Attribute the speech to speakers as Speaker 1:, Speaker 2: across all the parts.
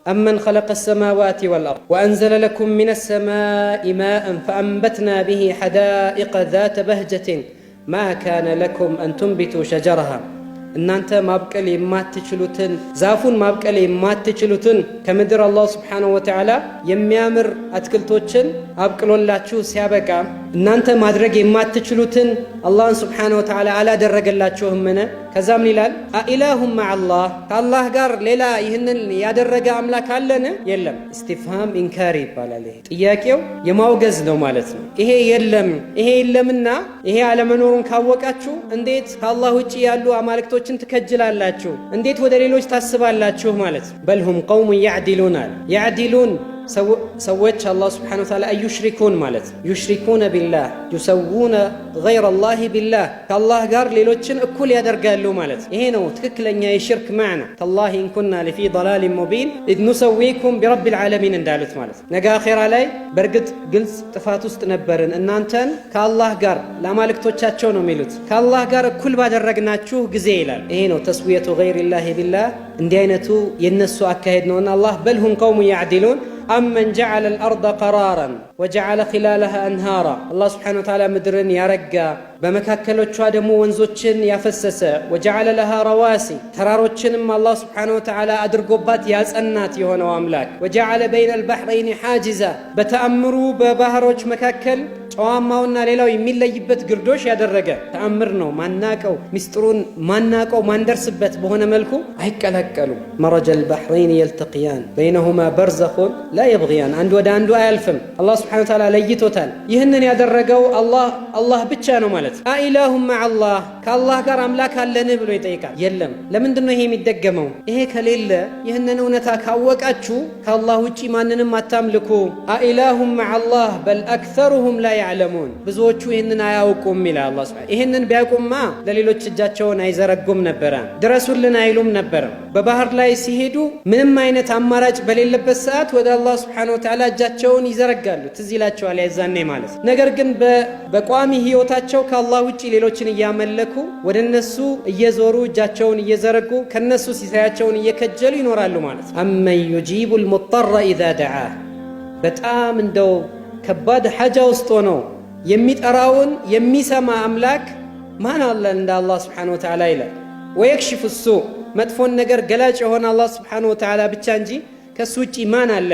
Speaker 1: أمن خلق السماوات والأرض وأنزل لكم من السماء ماء فأنبتنا به حدائق ذات بهجة ما كان لكم أن تنبتوا شجرها እናንተ ማብቀል የማትችሉትን ዛፉን ማብቀል የማትችሉትን ከምድር አላህ Subhanahu Wa Ta'ala የሚያምር አትክልቶችን አብቅሎላችሁ ሲያበቃ እናንተ ማድረግ የማትችሉትን አላህ Subhanahu Wa Ta'ala አላደረገላችሁምን? ከዛም ይላል አኢላሁም መዐላህ ከአላህ ጋር ሌላ ይህንን ያደረገ አምላክ አለን? የለም። ኢስቲፍሃም ኢንካሪ ይባላል። ይሄ ጥያቄው የማውገዝ ነው ማለት ነው። ይሄ የለምና ይሄ አለመኖሩን ካወቃችሁ እንዴት ከአላህ ውጪ ያሉ አማልክቶችን ትከጅላላችሁ? እንዴት ወደ ሌሎች ታስባላችሁ ማለት ነው። በልሁም ቀውሙ ያዕዲሉን ሰዎች አላህ Subhanahu Wa Ta'ala አዩሽሪኩን ማለት ዩሽሪኩነ ቢላህ ዩሰውነ ገይረ አላህ ቢላህ ከአላህ ጋር ሌሎችን እኩል ያደርጋሉ ማለት ይሄ ነው ትክክለኛ የሽርክ ማዕና ተላሂ ኢንኩና ለፊ ضلال ሙቢን ኢዝ ኑሰዊኩም ቢረቢል ዓለሚን እንዳሉት ማለት ነገ አኺራ ላይ በርግጥ ግልጽ ጥፋት ውስጥ ነበርን እናንተን ከአላህ ጋር ለአማልክቶቻቸው ነው የሚሉት ከአላህ ጋር እኩል ባደረግናችሁ ጊዜ ይላል ይሄ ነው ተስዊየቱ ገይሪላህ ቢላህ እንዲህ አይነቱ የነሱ አካሄድ ነውና አላህ በልሁም ቀውሙ ያዕዲሉን أمن جعل الأرض قرارا وجعل خلالها أنهارا الله سبحانه وتعالى مدرن يرقى በመካከሎቿ ደግሞ ወንዞችን ያፈሰሰ وجعل لها رواسي ተራሮችንም الله سبحانه وتعالى አድርጎባት ያጸናት የሆነው አምላክ وجعل بين البحرين حاجزا በተአምሩ በባህሮች መካከል ጨዋማውና ሌላው የሚለይበት ግርዶሽ ያደረገ ተአምር ነው ማናቀው ሚስጥሩን ማናቀው ማንደርስበት በሆነ መልኩ አይቀላቀሉም مرج البحرين يلتقيان بينهما برزخ لا يبغيان አንድ ወደ አንዱ አያልፍም الله سبحانه وتعالى ለይቶታል ይህንን ያደረገው አላህ ብቻ ነው ማለት አኢላሁም መዐላህ ከአላህ ጋር አምላክ አለን ብሎ ይጠይቃል የለም ለምንድን ነው ይሄ የሚደገመው ይሄ ከሌለ ይህንን እውነታ ካወቃችሁ ከአላህ ውጪ ማንንም አታምልኩ አኢላሁም መዐላህ በል አክሰሩሁም ላ ያዕለሙን ብዙዎቹ ይህንን አያውቁም ይላል አላህ Subhanahu ይህንን ቢያውቁማ ለሌሎች እጃቸውን አይዘረጉም ነበር ድረሱልን አይሉም ነበር በባህር ላይ ሲሄዱ ምንም አይነት አማራጭ በሌለበት ሰዓት ወደ አላህ Subhanahu Wa Ta'ala እጃቸውን ይዘረጋሉ ትዝ ይላቸዋል ያዛኔ ማለት ነገር ግን በቋሚ ህይወታቸው ከአላህ ውጪ ሌሎችን እያመለኩ ወደ እነሱ እየዞሩ እጃቸውን እየዘረጉ ከነሱ ሲሳያቸውን እየከጀሉ ይኖራሉ ማለት አመን ዩጂቡል ሙጠራ ኢዛ ደዓ በጣም እንደው ከባድ ሐጃ ውስጥ ሆኖ የሚጠራውን የሚሰማ አምላክ ማን አለ እንደ አላህ Subhanahu Wa Ta'ala ይላል ወይክሽፍ السوء መጥፎን ነገር ገላጭ የሆነ አላህ Subhanahu Wa Ta'ala ብቻ እንጂ ከሱ ውጪ ማን አለ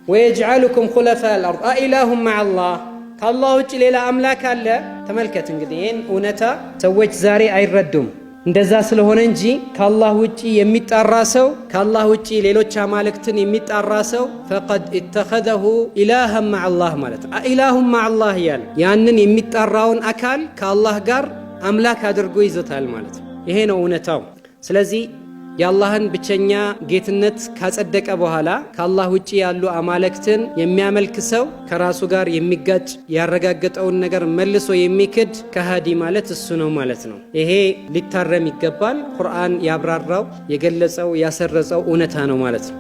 Speaker 1: ويجعلكم خلفاء الارض اإله مع الله ከአላህ ውጪ ሌላ አምላክ አለ ተመልከት እንግዲህ ይሄን እውነታ ሰዎች ዛሬ አይረዱም እንደዛ ስለሆነ እንጂ ከአላህ ውጪ የሚጣራ ሰው ከአላህ ውጪ ሌሎች አማልክትን የሚጣራ ሰው فقد اتخذه إلها مع الله ማለት ኢላሁ مع الله ያንን የሚጣራውን አካል ከአላህ ጋር አምላክ አድርጎ ይዞታል ማለት ይሄ ነው እውነታው ስለዚህ የአላህን ብቸኛ ጌትነት ካጸደቀ በኋላ ከአላህ ውጪ ያሉ አማልክትን የሚያመልክ ሰው ከራሱ ጋር የሚጋጭ ያረጋገጠውን ነገር መልሶ የሚክድ ከሃዲ ማለት እሱ ነው ማለት ነው ይሄ ሊታረም ይገባል ቁርአን ያብራራው የገለጸው ያሰረጸው እውነታ ነው ማለት ነው